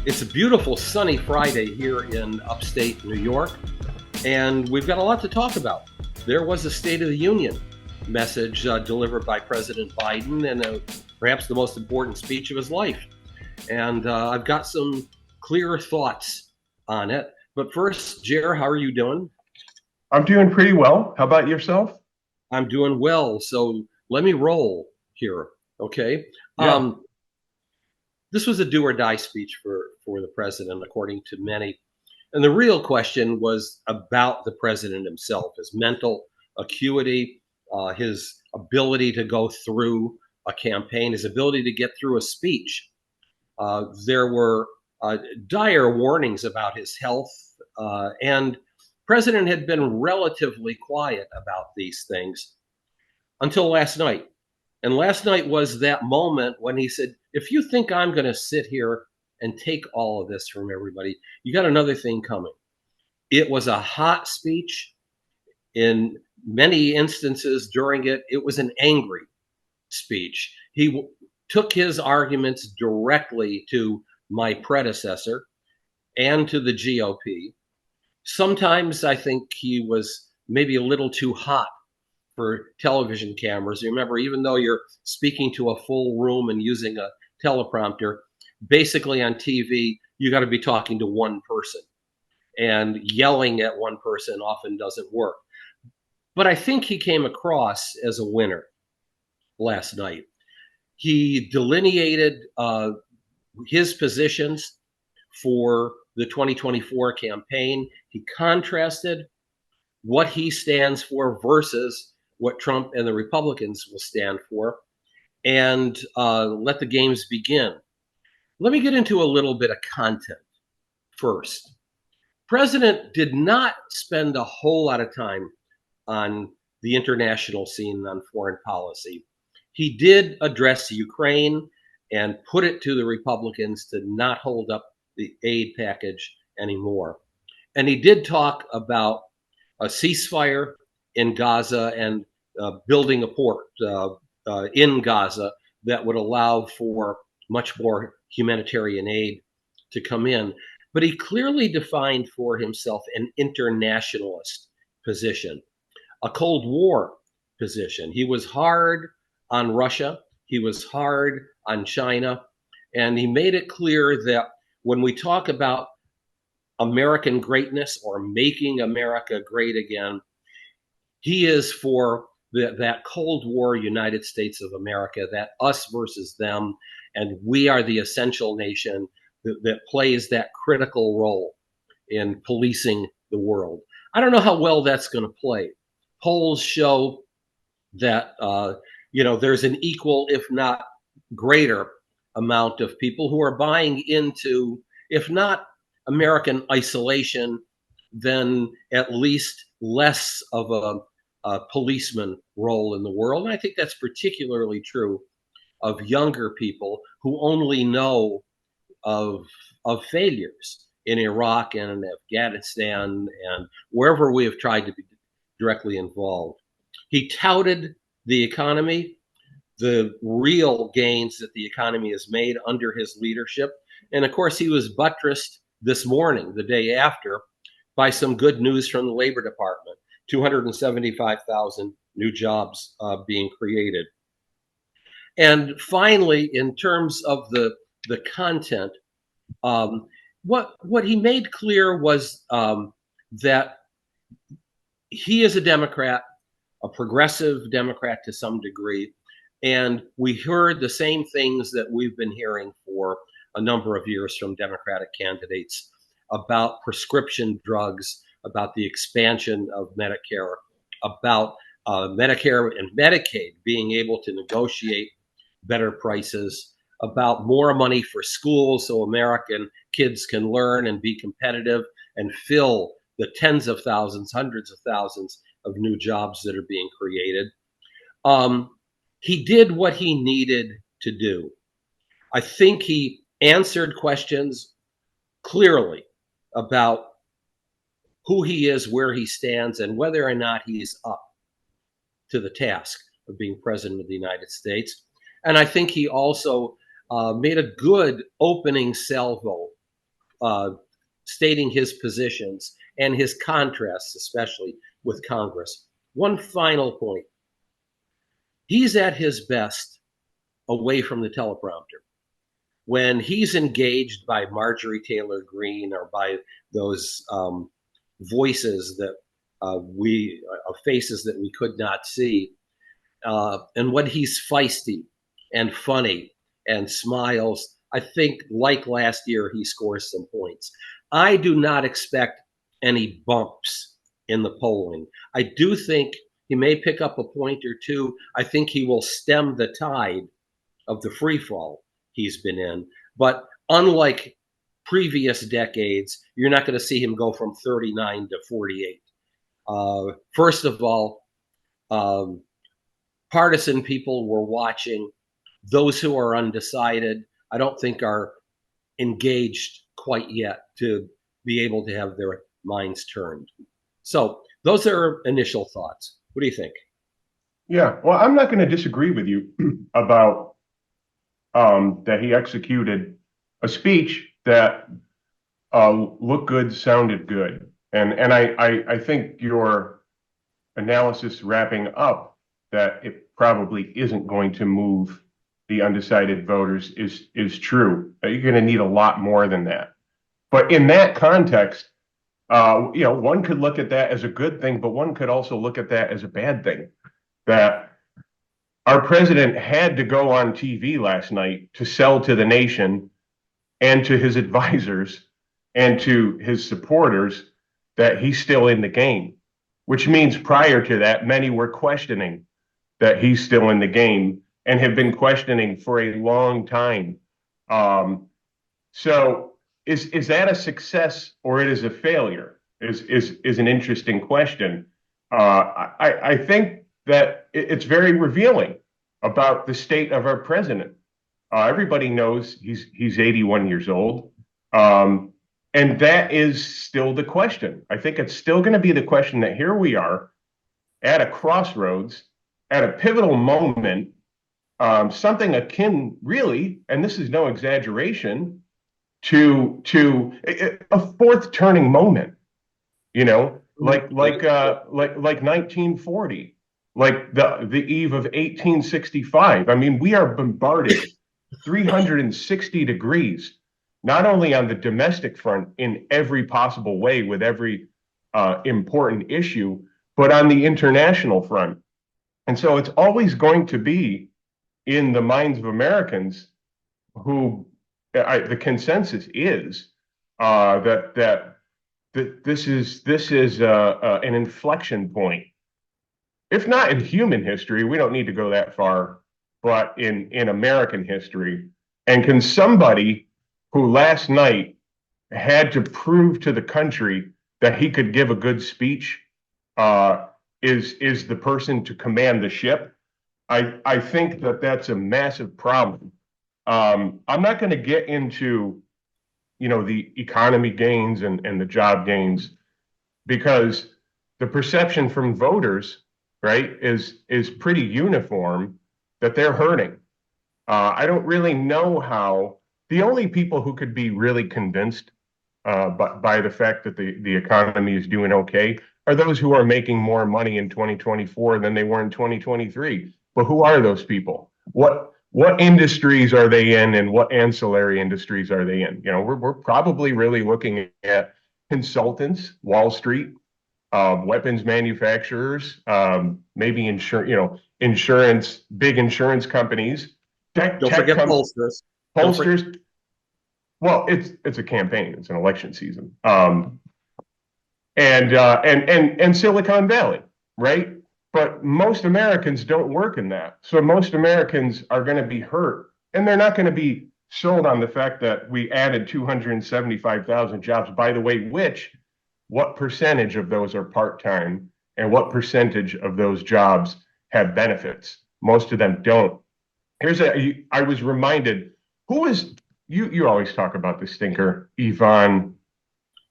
It's a beautiful sunny Friday here in upstate New York, and we've got a lot to talk about. There was a State of the Union message delivered by President Biden, and perhaps the most important speech of his life. And I've got some clear thoughts on it. But first, Jer, how are you doing? I'm doing pretty well. How about yourself? I'm doing well. So let me roll here, okay? Yeah. This was a do or die speech for the president, according to many. And the real question was about the president himself, his mental acuity, his ability to go through a campaign, his ability to get through a speech. There were dire warnings about his health, and president had been relatively quiet about these things until last night. And last night was that moment when he said, if you think I'm going to sit here and take all of this from everybody, you got another thing coming. It was a hot speech. In many instances during it, it was an angry speech. He took his arguments directly to my predecessor and to the GOP. Sometimes I think he was maybe a little too hot for television cameras. Remember, even though you're speaking to a full room and using a teleprompter, basically on TV, you got to be talking to one person. And yelling at one person often doesn't work. But I think he came across as a winner last night. He delineated his positions for the 2024 campaign. He contrasted what he stands for versus what Trump and the Republicans will stand for, and let the games begin. Let me get into a little bit of content first. President did not spend a whole lot of time on the international scene on foreign policy. He did address Ukraine and put it to the Republicans to not hold up the aid package anymore. And he did talk about a ceasefire in Gaza and building a port in Gaza that would allow for much more humanitarian aid to come in. But he clearly defined for himself an internationalist position, a Cold War position. He was hard on Russia. He was hard on China. And he made it clear that when we talk about American greatness or making America great again, he is for that Cold War United States of America, that us versus them, and we are the essential nation that plays that critical role in policing the world. I don't know how well that's going to play. Polls show that there's an equal, if not greater, amount of people who are buying into, if not American isolation, then at least less of a policeman role in the world. And I think that's particularly true of younger people who only know of failures in Iraq and in Afghanistan and wherever we have tried to be directly involved. He touted the economy, the real gains that the economy has made under his leadership. And of course, he was buttressed this morning, the day after, by some good news from the Labor Department, 275,000 new jobs being created. And finally, in terms of the content, what he made clear was that he is a Democrat, a progressive Democrat to some degree, and we heard the same things that we've been hearing for a number of years from Democratic candidates about prescription drugs, about the expansion of Medicare, about Medicare and Medicaid being able to negotiate better prices, about more money for schools so American kids can learn and be competitive and fill the tens of thousands, hundreds of thousands of new jobs that are being created. He did what he needed to do. I think he answered questions clearly about who he is, where he stands, and whether or not he's up to the task of being president of the United States. And I think he also made a good opening salvo uh, stating his positions and his contrasts, especially with Congress. One final point. He's at his best away from the teleprompter. When he's engaged by Marjorie Taylor Greene or by those voices that faces that we could not see, and when he's feisty and funny and smiles, I think, like last year, he scores some points. I do not expect any bumps in the polling. I do think he may pick up a point or two. I think he will stem the tide of the free fall he's been in. But unlike previous decades, you're not going to see him go from 39 to 48. First of all, partisan people were watching. Those who are undecided, I don't think are engaged quite yet to be able to have their minds turned. So those are initial thoughts. What do you think? Yeah, well, I'm not going to disagree with you about that he executed a speech that looked good, sounded good. And I think your analysis wrapping up that it probably isn't going to move the undecided voters is true. You're going to need a lot more than that. But in that context, one could look at that as a good thing, but one could also look at that as a bad thing. That our president had to go on TV last night to sell to the nation and to his advisors and to his supporters that he's still in the game, which means prior to that, many were questioning that he's still in the game and have been questioning for a long time. So is that a success or it is a failure is an interesting question. I think that it's very revealing about the state of our president. Everybody knows he's 81 years old. And that is still the question. I think it's still going to be the question that here we are at a crossroads, at a pivotal moment, something akin, really, and this is no exaggeration, to a fourth turning moment. Like 1940, like the eve of 1865. I mean, we are bombarded 360 degrees, not only on the domestic front in every possible way with every important issue, but on the international front. And so it's always going to be in the minds of Americans who the consensus is that this is an inflection point, if not in human history. We don't need to go that far, but in American history. And can somebody who last night had to prove to the country that he could give a good speech is the person to command the ship? I think that that's a massive problem. I'm not going to get into the economy gains and the job gains, because the perception from voters, right, is pretty uniform that they're hurting. I don't really know how. The only people who could be really convinced by the fact that the economy is doing okay are those who are making more money in 2024 than they were in 2023. But who are those people? What industries are they in, and what ancillary industries are they in? We're probably really looking at consultants, Wall Street, weapons manufacturers, maybe insurance, big insurance companies. Don't forget pollsters. Pollsters. Well, it's a campaign. It's an election season. And Silicon Valley, right? But most Americans don't work in that. So most Americans are going to be hurt, and they're not going to be sold on the fact that we added 275,000 jobs. By the way, what percentage of those are part-time, and what percentage of those jobs have benefits? Most of them don't. I was reminded, who is, you always talk about the stinker, Ivan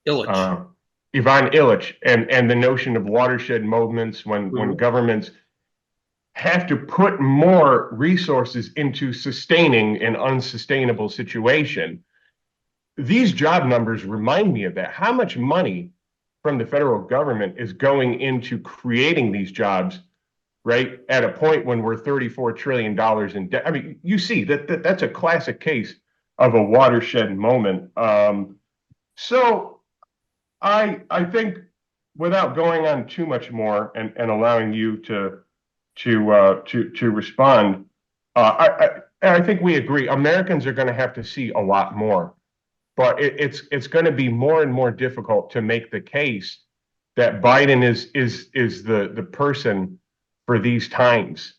Illich. Ivan Illich, and the notion of watershed movements when governments have to put more resources into sustaining an unsustainable situation. these job numbers remind me of that. How much money from the federal government is going into creating these jobs, right? At a point when we're $34 trillion in debt. I mean, you see that's a classic case of a watershed moment. So I think without going on too much more and allowing you to respond, I think we agree Americans are going to have to see a lot more, but it's going to be more and more difficult to make the case that Biden is the person for these times.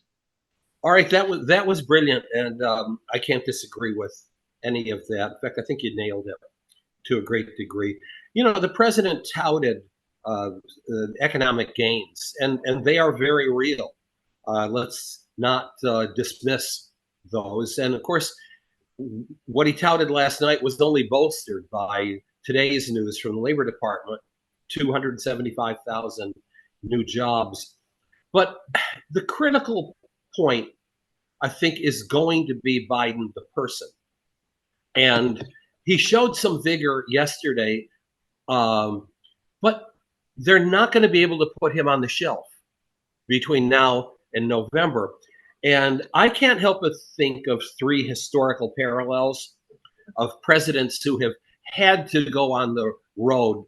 All right, that was brilliant, and I can't disagree with any of that. In fact, I think you nailed it to a great degree. You know, the president touted economic gains, and they are very real. Let's not dismiss those. And of course, what he touted last night was only bolstered by today's news from the Labor Department: 275,000 new jobs. But the critical point, I think, is going to be Biden, the person. And he showed some vigor yesterday, but they're not going to be able to put him on the shelf between now and November. And I can't help but think of three historical parallels of presidents who have had to go on the road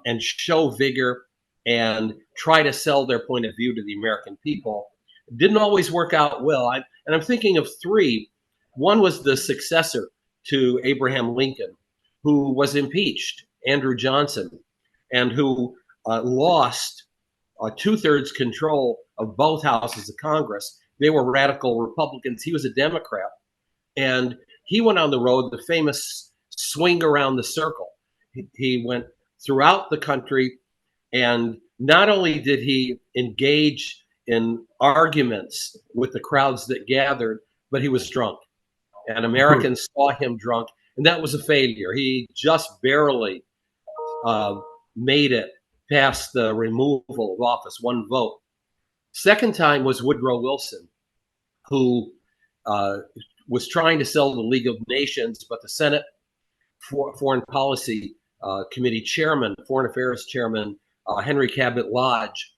and show vigor and try to sell their point of view to the American people. It didn't always work out well. And I'm thinking of three. One was the successor to Abraham Lincoln, who was impeached, Andrew Johnson, and who lost two-thirds control of both houses of Congress. They were radical Republicans. He was a Democrat. And he went on the road, the famous swing around the circle. He went throughout the country, and not only did he engage in arguments with the crowds that gathered, but he was drunk. And Americans saw him drunk, and that was a failure. He just barely made it past the removal of office, one vote. Second time was Woodrow Wilson, who was trying to sell the League of Nations, but the Senate Foreign Policy Committee chairman, Foreign Affairs chairman, Henry Cabot Lodge,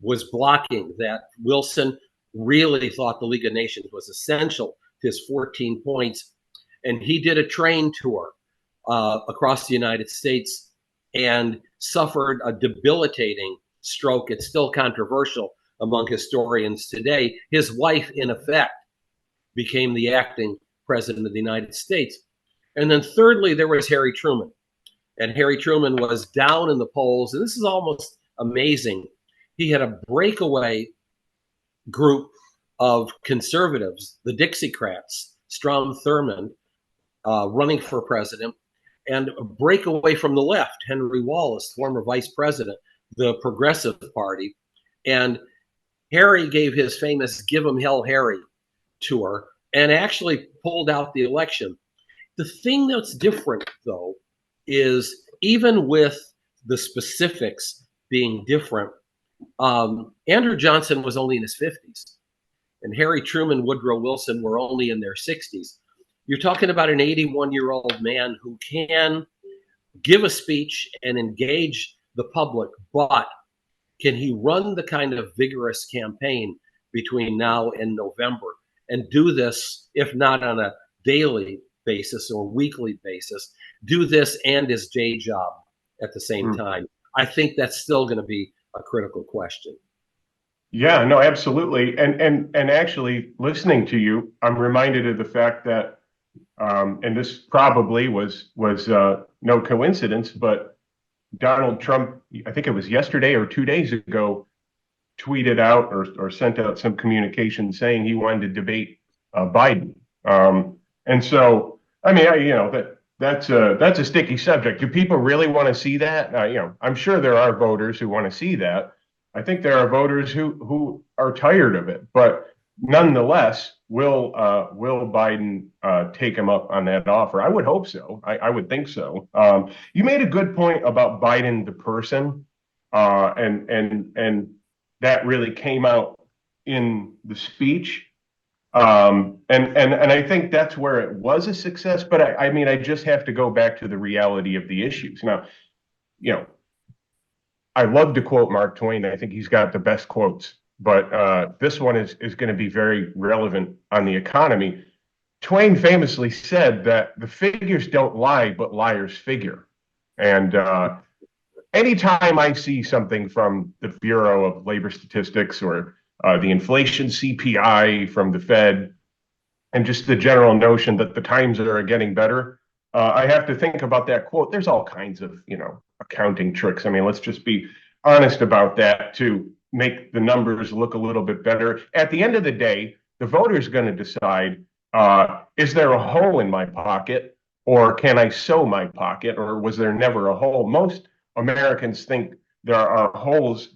was blocking that. Wilson really thought the League of Nations was essential to his 14 points. And he did a train tour across the United States and suffered a debilitating stroke. It's still controversial among historians today. His wife, in effect, became the acting president of the United States. And then thirdly, there was Harry Truman. And Harry Truman was down in the polls. And this is almost amazing. He had a breakaway group of conservatives, the Dixiecrats, Strom Thurmond, running for president, and a breakaway from the left, Henry Wallace, former vice president, the Progressive Party. And Harry gave his famous Give 'em Hell Harry tour and actually pulled out the election. The thing that's different, though, is even with the specifics being different, Andrew Johnson was only in his 50s, and Harry Truman, Woodrow Wilson were only in their 60s. You're talking about an 81-year-old man who can give a speech and engage the public, but can he run the kind of vigorous campaign between now and November and do this, if not on a daily basis or weekly basis, do this and his day job at the same time? I think that's still going to be a critical question. Yeah, no, absolutely. And actually listening to you, I'm reminded of the fact that, and this probably was no coincidence, but Donald Trump, I think it was yesterday or 2 days ago, tweeted out or sent out some communication saying he wanted to debate Biden. And so, I mean, that's a sticky subject. Do people really want to see that? I'm sure there are voters who want to see that. I think there are voters who are tired of it, but nonetheless, will Biden take him up on that offer? I would hope so. I would think so. You made a good point about Biden, the person, and that really came out in the speech. And I think that's where it was a success. But I mean, I just have to go back to the reality of the issues. Now, you know, I love to quote Mark Twain. I think he's got the best quotes, but this one is going to be very relevant on the economy. Twain famously said that the figures don't lie, but liars figure. And anytime I see something from the Bureau of Labor Statistics or the inflation CPI from the Fed, and just the general notion that the times are getting better, I have to think about that quote. There's all kinds of, accounting tricks. I mean, let's just be honest about that to make the numbers look a little bit better. At the end of the day, the voter's going to decide, is there a hole in my pocket, or can I sew my pocket, or was there never a hole? Most Americans think there are holes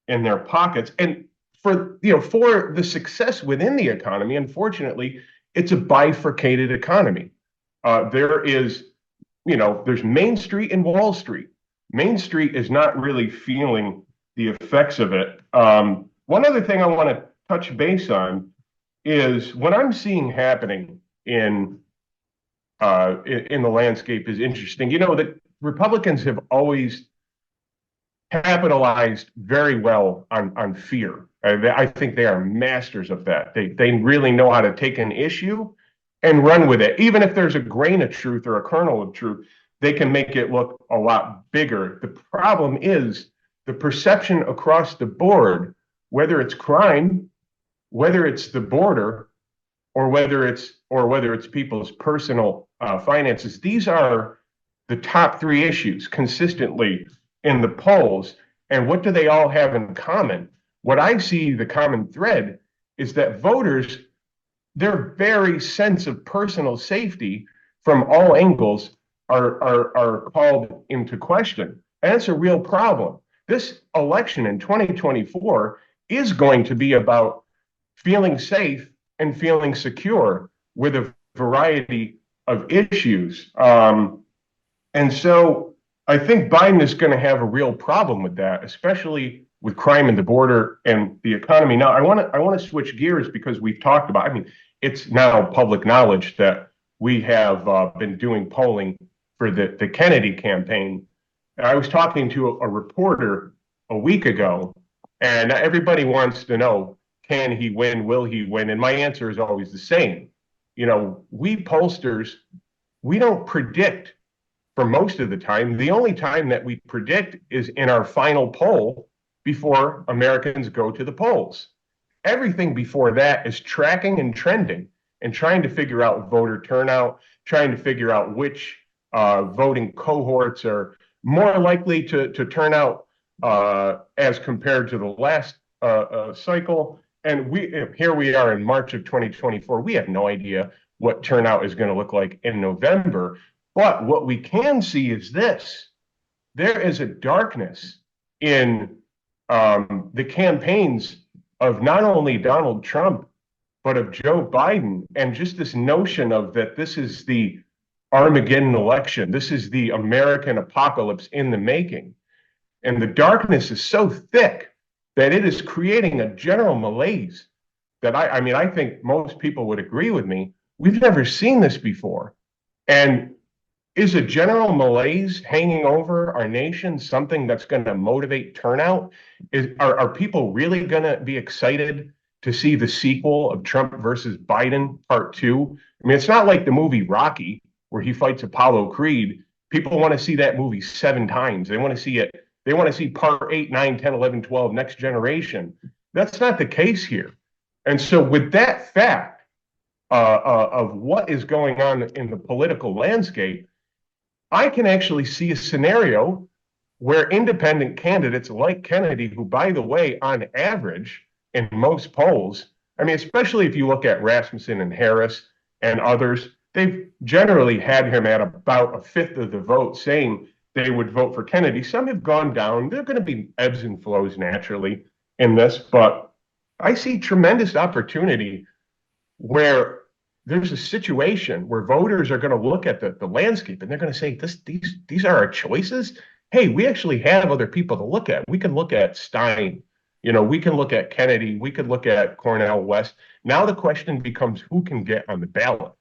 in their pockets. And for the success within the economy, unfortunately, it's a bifurcated economy. There's Main Street and Wall Street. Main Street is not really feeling the effects of it. One other thing I want to touch base on is what I'm seeing happening in the landscape is interesting. You know that Republicans have always capitalized very well on fear. I think they are masters of that. They really know how to take an issue and run with it. Even if there's a grain of truth or a kernel of truth, they can make it look a lot bigger. The problem is the perception across the board, whether it's crime, whether it's the border, or whether it's people's personal finances. These are the top three issues consistently in the polls. And what do they all have in common? What I see the common thread is that voters, their very sense of personal safety from all angles are called into question. And it's a real problem. This election in 2024 is going to be about feeling safe and feeling secure with a variety of issues. And so I think Biden is going to have a real problem with that, especially with crime and the border and the economy. Now, I want to switch gears because we've talked about. I mean, it's now public knowledge that we have been doing polling for the Kennedy campaign. I was talking to a reporter a week ago, and everybody wants to know, can he win? Will he win? And my answer is always the same. We pollsters, we don't predict for most of the time. The only time that we predict is in our final poll before Americans go to the polls. Everything before that is tracking and trending and trying to figure out voter turnout, trying to figure out which voting cohorts are more likely to turn out as compared to the last cycle. And here we are in March of 2024. We have no idea what turnout is going to look like in November. But what we can see is this: there is a darkness in the campaigns of not only Donald Trump, but of Joe Biden, and just this notion of that this is the Armageddon election. This is the American apocalypse in the making. And the darkness is so thick that it is creating a general malaise that I mean, I think most people would agree with me. We've never seen this before. And is a general malaise hanging over our nation something that's going to motivate turnout? Are people really going to be excited to see the sequel of Trump versus Biden Part 2? I mean, it's not like the movie Rocky, where he fights Apollo Creed. People want to see that movie 7 times. They want to see it. They want to see Part 8, 9, 10, 11, 12, Next Generation. That's not the case here. And so with that fact of what is going on in the political landscape, I can actually see a scenario where independent candidates like Kennedy, who, by the way, on average, in most polls, I mean, especially if you look at Rasmussen and Harris and others, they've generally had him at about a fifth of the vote, saying they would vote for Kennedy. Some have gone down. There are going to be ebbs and flows naturally in this, but I see tremendous opportunity where there's a situation where voters are going to look at the landscape and they're going to say, these are our choices. Hey, we actually have other people to look at. We can look at Stein, we can look at Kennedy, we could look at Cornel West, Now the question becomes who can get on the ballot?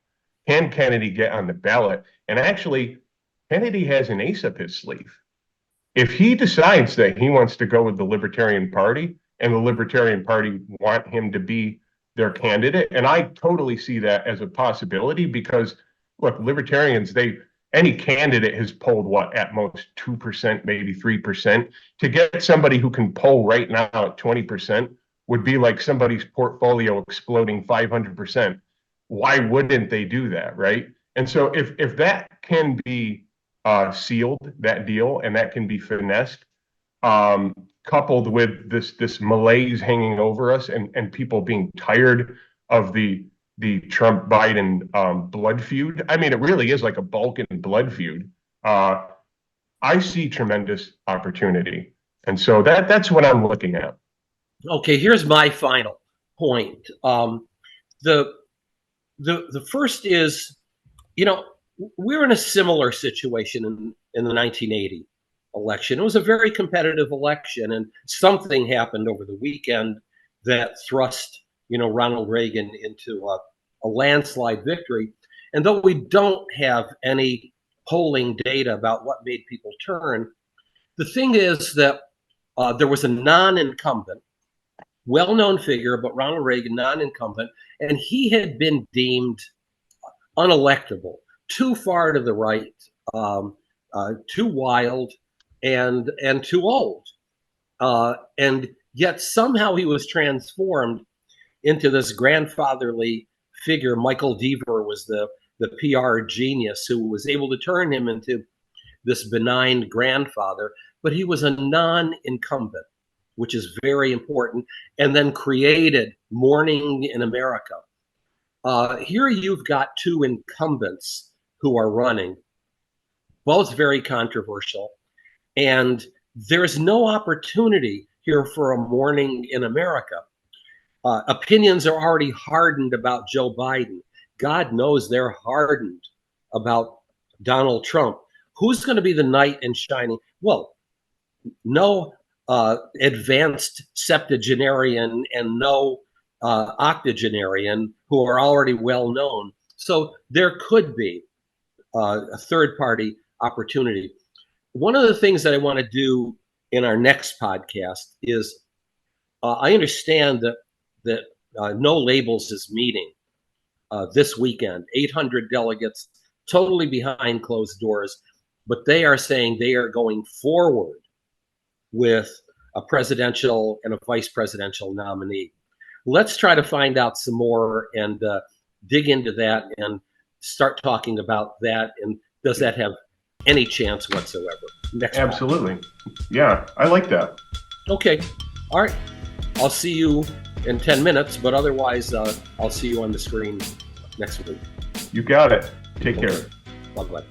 Can Kennedy get on the ballot? And actually, Kennedy has an ace up his sleeve. If he decides that he wants to go with the Libertarian Party and the Libertarian Party want him to be their candidate, and I totally see that as a possibility because, look, Libertarians, any candidate has polled what, at most 2%, maybe 3%. To get somebody who can poll right now at 20% would be like somebody's portfolio exploding 500%. Why wouldn't they do that, right? And so if that can be sealed, that deal, and that can be finessed, coupled with this malaise hanging over us and people being tired of the Trump Biden blood feud. I mean, it really is like a Balkan blood feud. I see tremendous opportunity, and so that's what I'm looking at. Okay, here's my final point. The first is, we're in a similar situation in the 1980 election. It was a very competitive election, and something happened over the weekend that thrust, Ronald Reagan into a landslide victory. And though we don't have any polling data about what made people turn, the thing is that there was a non-incumbent, well-known figure, but Ronald Reagan, non-incumbent, and he had been deemed unelectable, too far to the right, too wild, and too old. And yet somehow he was transformed into this grandfatherly figure. Michael Deaver was the PR genius who was able to turn him into this benign grandfather, but he was a non-incumbent, which is very important, and then created Morning in America. Here you've got two incumbents who are running, both very controversial, and there's no opportunity here for a Morning in America. Opinions are already hardened about Joe Biden. God knows they're hardened about Donald Trump. Who's going to be the knight in shining? Well, no advanced septuagenarian and no octogenarian who are already well known. So there could be a third party opportunity. One of the things that I want to do in our next podcast is I understand that No Labels is meeting this weekend, 800 delegates, totally behind closed doors, but they are saying they are going forward with a presidential and a vice presidential nominee. Let's try to find out some more and dig into that and start talking about that. And does that have any chance whatsoever? Absolutely. Yeah, I like that. Okay. All right. I'll see you in 10 minutes, but otherwise, I'll see you on the screen next week. You got it. Take care. Bye-bye.